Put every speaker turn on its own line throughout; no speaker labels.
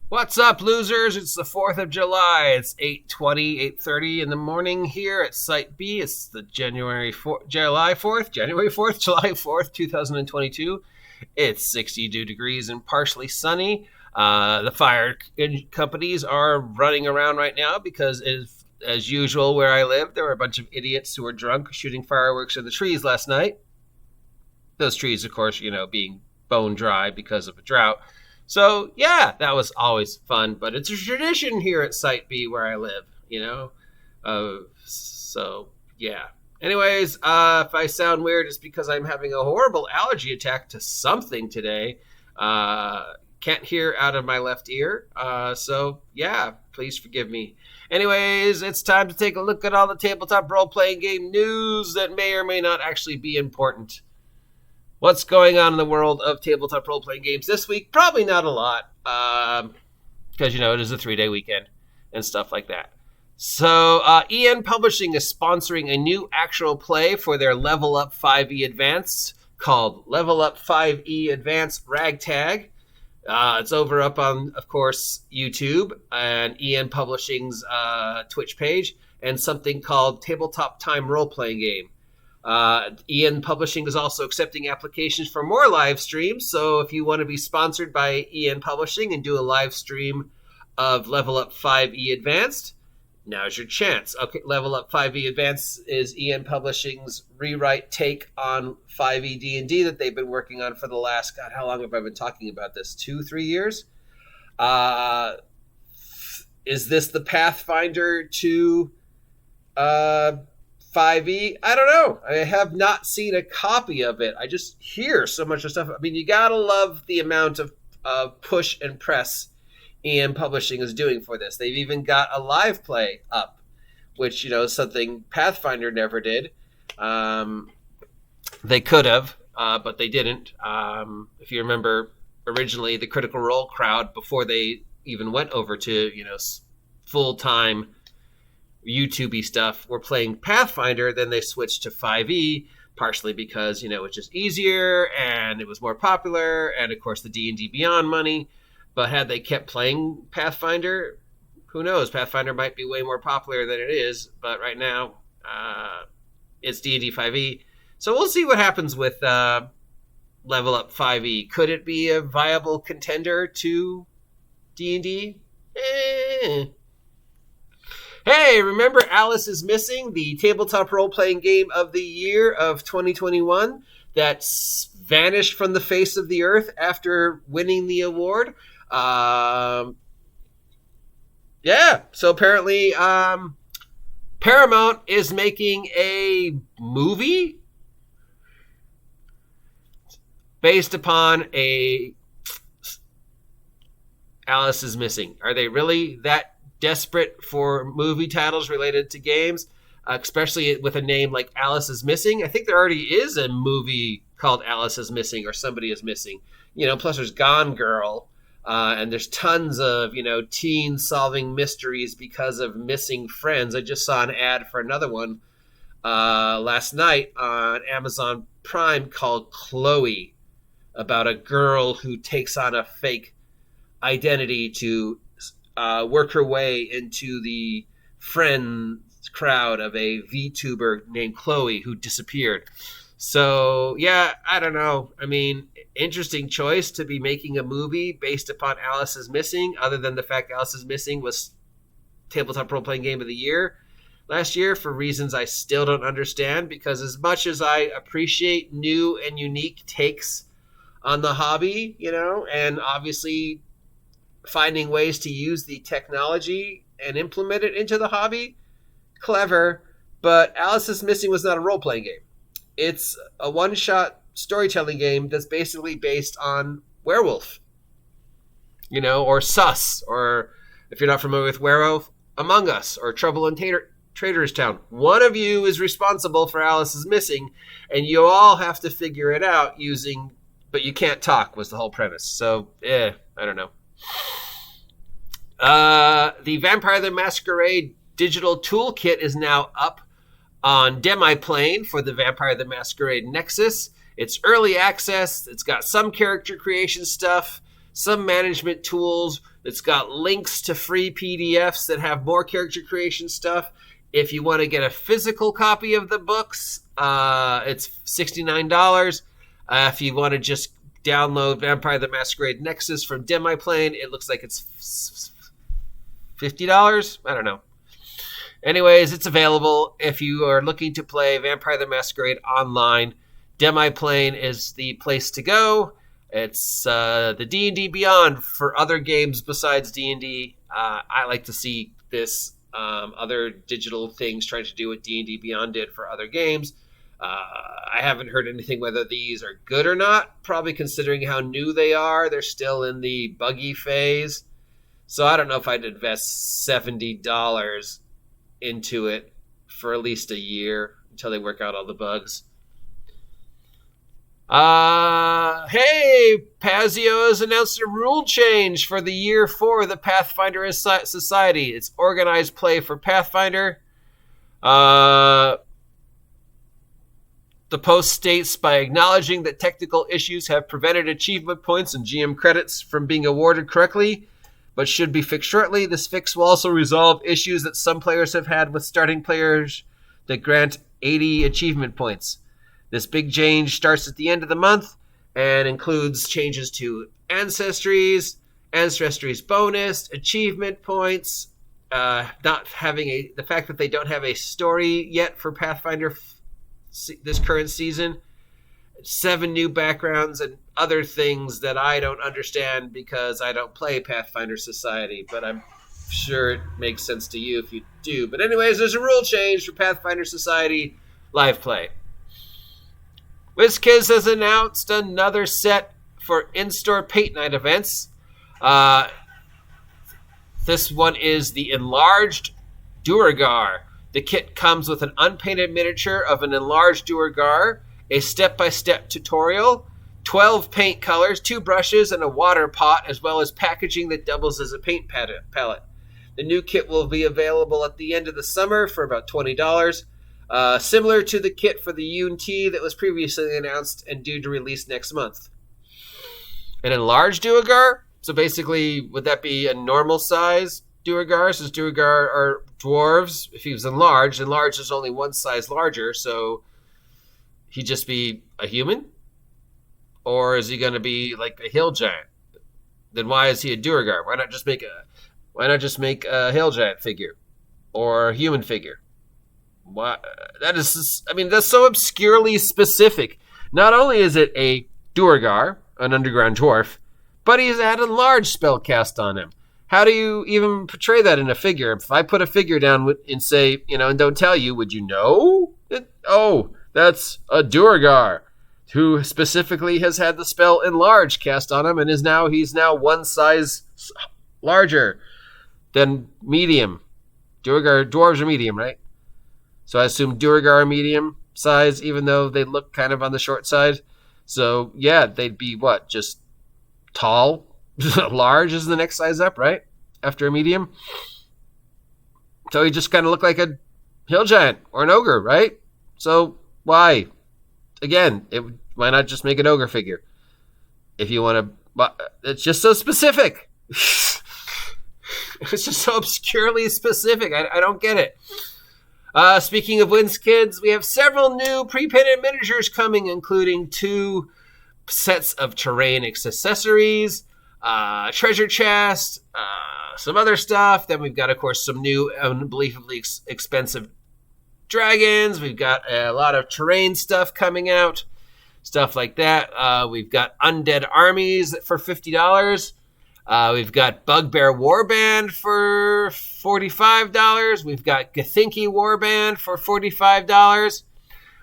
What's up, losers? It's the 4th of July. It's 8:30 in the morning here at Site B. It's the July 4th, 2022. It's 62 degrees and partially sunny. The fire companies are running around right now because, as usual, where I live, there were a bunch of idiots who were drunk shooting fireworks in the trees last night. Those trees, of course, being bone dry because of a drought. So, yeah, that was always fun, but it's a tradition here at Site B where I live, So, yeah. Anyways, if I sound weird, it's because I'm having a horrible allergy attack to something today. Can't hear out of my left ear. So, yeah, please forgive me. Anyways, it's time to take a look at all the tabletop role-playing game news that may or may not actually be important. What's going on in the world of tabletop role-playing games this week? Probably not a lot, because, it is a 3-day weekend and stuff like that. So, EN Publishing is sponsoring a new actual play for their Level Up 5e Advanced called Level Up 5e Advanced Ragtag. It's over up on, of course, YouTube and EN Publishing's Twitch page, and something called Tabletop Time Role-Playing Game. EN Publishing is also accepting applications for more live streams, so if you want to be sponsored by EN Publishing and do a live stream of Level Up 5e Advanced, now's your chance. Okay, Level Up 5e Advanced is EN Publishing's rewrite take on 5e D&D that they've been working on for the last, God, how long have I been talking about this? 2-3 years? Is this the Pathfinder to 5e? I don't know. I have not seen a copy of it. I just hear so much of stuff. I mean, you gotta love the amount of push and press EN Publishing is doing for this. They've even got a live play up, which, is something Pathfinder never did. They could have, but they didn't. If you remember, originally the Critical Role crowd, before they even went over to, full-time YouTube-y stuff, were playing Pathfinder, then they switched to 5e, partially because, it's just easier, and it was more popular, and, of course, the D&D Beyond money. But had they kept playing Pathfinder, who knows? Pathfinder might be way more popular than it is, but right now, it's D&D 5e. So we'll see what happens with Level Up 5e. Could it be a viable contender to D&D? Hey, remember Alice is Missing, the tabletop role-playing game of the year of 2021 that's vanished from the face of the earth after winning the award? Yeah, so apparently Paramount is making a movie based upon a Alice is Missing. Are they really that desperate for movie titles related to games, especially with a name like Alice is Missing? I think there already is a movie called Alice is Missing or Somebody is Missing. Plus there's Gone Girl, and there's tons of, teens solving mysteries because of missing friends. I just saw an ad for another one last night on Amazon Prime called Chloe, about a girl who takes on a fake identity to work her way into the friends crowd of a VTuber named Chloe who disappeared. So, yeah, I don't know. I mean, interesting choice to be making a movie based upon Alice is Missing, other than the fact Alice is Missing was Tabletop Role-Playing Game of the Year last year for reasons I still don't understand, because as much as I appreciate new and unique takes on the hobby, and obviously finding ways to use the technology and implement it into the hobby, clever, but Alice is Missing was not a role-playing game. It's a one-shot storytelling game that's basically based on Werewolf, or Sus, or if you're not familiar with Werewolf, Among Us, or Trouble in Trader's Town. One of you is responsible for Alice is Missing, and you all have to figure it out using, but you can't talk was the whole premise. So, I don't know. The Vampire the Masquerade digital toolkit is now up on Demiplane for the Vampire the Masquerade Nexus. It's early access. It's got some character creation stuff, some management tools. It's got links to free PDFs that have more character creation stuff. If you want to get a physical copy of the books, it's $69. If you want to just download Vampire the Masquerade Nexus from Demiplane, it looks like it's $50. I don't know. Anyways, it's available if you are looking to play Vampire the Masquerade online. Demiplane is the place to go. It's the D&D Beyond for other games besides D&D. I like to see this other digital things trying to do what D&D Beyond did for other games. I haven't heard anything whether these are good or not, probably considering how new they are. They're still in the buggy phase. So I don't know if I'd invest $70 into it for at least a year until they work out all the bugs. Hey, Pazio has announced a rule change for the year 4 of the Pathfinder Society. It's organized play for Pathfinder. The post states, by acknowledging that technical issues have prevented achievement points and GM credits from being awarded correctly, but should be fixed shortly, this fix will also resolve issues that some players have had with starting players that grant 80 achievement points. This big change starts at the end of the month and includes changes to Ancestries bonus, achievement points, not having the fact that they don't have a story yet for Pathfinder this current season, 7 new backgrounds, and other things that I don't understand because I don't play Pathfinder Society, but I'm sure it makes sense to you if you do. But anyways, there's a rule change for Pathfinder Society live play. WizKids has announced another set for in-store paint night events. This one is the enlarged Duergar. The kit comes with an unpainted miniature of an enlarged Duergar, a step-by-step tutorial, 12 paint colors, 2 brushes, and a water pot, as well as packaging that doubles as a paint palette. The new kit will be available at the end of the summer for about $20. Similar to the kit for the UNT that was previously announced and due to release next month. An enlarged Duergar? So basically, would that be a normal size Duergar? Since Duergar are dwarves, if he was enlarged is only one size larger, so he'd just be a human? Or is he going to be like a hill giant? Then why is he a Duergar? Why not just make a hill giant figure or a human figure? Why? That's so obscurely specific. Not only is it a Duergar, an underground dwarf, but he's had a large spell cast on him. How do you even portray that in a figure? If I put a figure down and say, and don't tell you, would you know? That's a Duergar who specifically has had the spell enlarge cast on him and he's now one size larger than medium. Dwarves are medium, right? So I assume Duergar are medium size, even though they look kind of on the short side. So yeah, they'd be what? Just tall? Large is the next size up, right? After a medium. So he just kind of looked like a hill giant or an ogre, right? So why? Again, why not just make an ogre figure? If you want to, it's just so specific. It's just so obscurely specific. I don't get it. Speaking of WizKids, we have several new pre-painted miniatures coming, including 2 sets of terrain accessories, treasure chest, some other stuff. Then we've got, of course, some new unbelievably expensive dragons. We've got a lot of terrain stuff coming out, stuff like that. We've got undead armies for $50. We've got Bugbear Warband for $45. We've got Gothinki Warband for $45.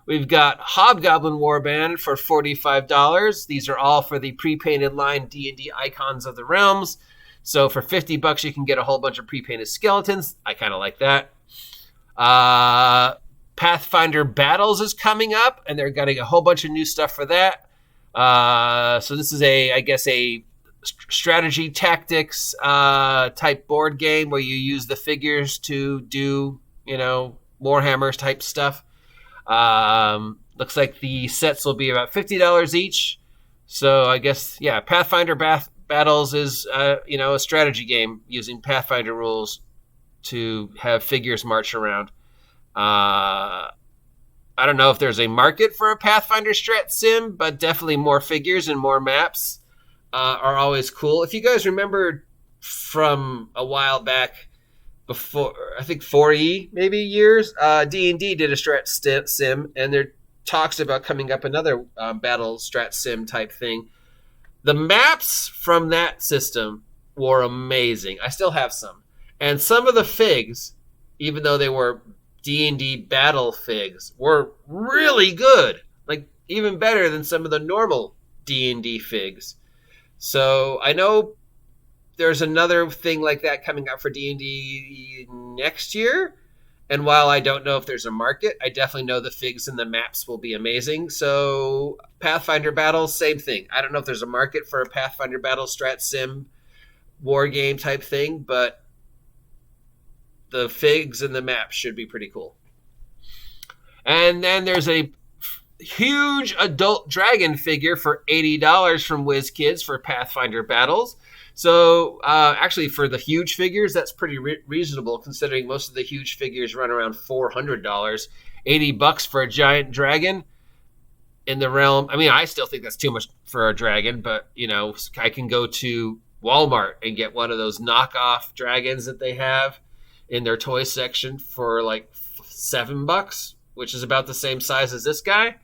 We've got Hobgoblin Warband for $45. These are all for the pre-painted line D&D Icons of the Realms. So for $50, you can get a whole bunch of pre-painted skeletons. I kind of like that. Pathfinder Battles is coming up, and they're getting a whole bunch of new stuff for that. So this is a strategy tactics type board game where you use the figures to do, Warhammer type stuff. Looks like the sets will be about $50 each. So I guess, Pathfinder Battles is, a strategy game using Pathfinder rules to have figures march around. I don't know if there's a market for a Pathfinder strat sim, but definitely more figures and more maps are always cool. If you guys remember from a while back, before I think 4E maybe years, D&D did a strat sim, and there talks about coming up another battle strat sim type thing. The maps from that system were amazing. I still have some, and some of the figs, even though they were D&D battle figs, were really good, like even better than some of the normal D&D figs. So I know there's another thing like that coming out for D&D next year. And while I don't know if there's a market, I definitely know the figs and the maps will be amazing. So Pathfinder Battles, same thing. I don't know if there's a market for a Pathfinder Battle strat sim war game type thing, but the figs and the maps should be pretty cool. And then there's a huge adult dragon figure for $80 from WizKids for Pathfinder Battles. So actually, for the huge figures, that's pretty reasonable, considering most of the huge figures run around $400. $80 for a giant dragon in the realm. I mean, I still think that's too much for a dragon, but I can go to Walmart and get one of those knockoff dragons that they have in their toy section for like $7, which is about the same size as this guy.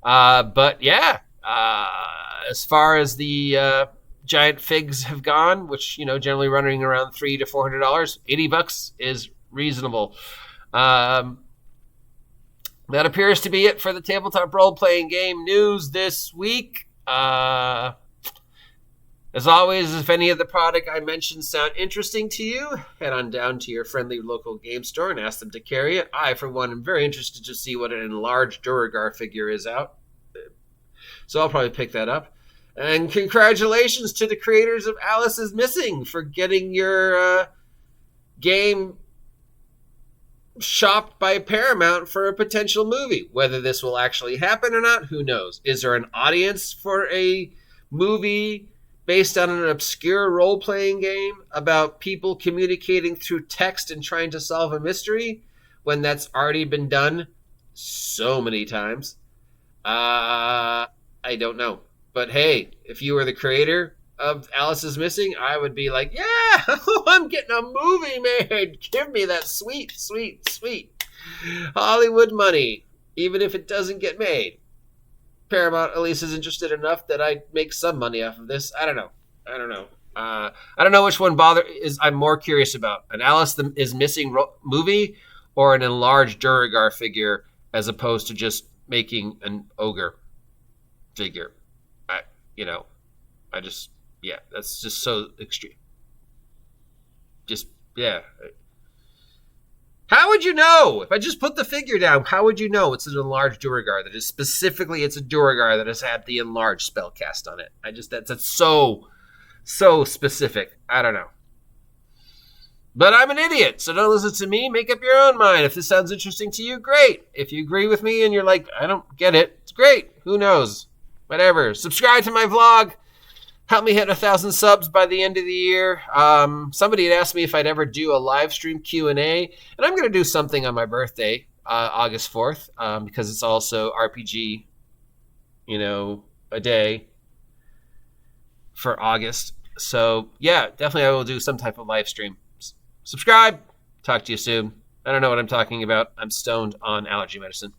But yeah, as far as the giant figs have gone, which generally running around $300 to $400, $80 is reasonable. That appears to be it for the tabletop role-playing game news this week. As always, if any of the product I mentioned sound interesting to you, head on down to your friendly local game store and ask them to carry it. I, for one, am very interested to see what an enlarged Duergar figure is out, so I'll probably pick that up. And congratulations to the creators of Alice is Missing for getting your game shopped by Paramount for a potential movie. Whether this will actually happen or not, who knows? Is there an audience for a movie based on an obscure role-playing game about people communicating through text and trying to solve a mystery when that's already been done so many times? I don't know. But hey, if you were the creator of Alice is Missing, I would be like, yeah, I'm getting a movie made. Give me that sweet, sweet, sweet Hollywood money, even if it doesn't get made. Paramount at least is interested enough that I make some money off of this. I don't know. I don't know which one I'm more curious about. An Alice is Missing movie or an enlarged Duergar figure as opposed to just making an ogre figure. That's just so extreme. How would you know? If I just put the figure down, how would you know it's an enlarged Duergar? That is specifically, it's a Duergar that has had the enlarged spell cast on it. That's so specific. I don't know. But I'm an idiot, so don't listen to me. Make up your own mind. If this sounds interesting to you, great. If you agree with me and you're like, I don't get it, it's great. Who knows? Whatever. Subscribe to my vlog. Help me hit 1,000 subs by the end of the year. Somebody had asked me if I'd ever do a live stream Q&A, and I'm going to do something on my birthday, August 4th, because it's also RPG, a day for August. So, yeah, definitely I will do some type of live stream. Subscribe. Talk to you soon. I don't know what I'm talking about. I'm stoned on allergy medicine.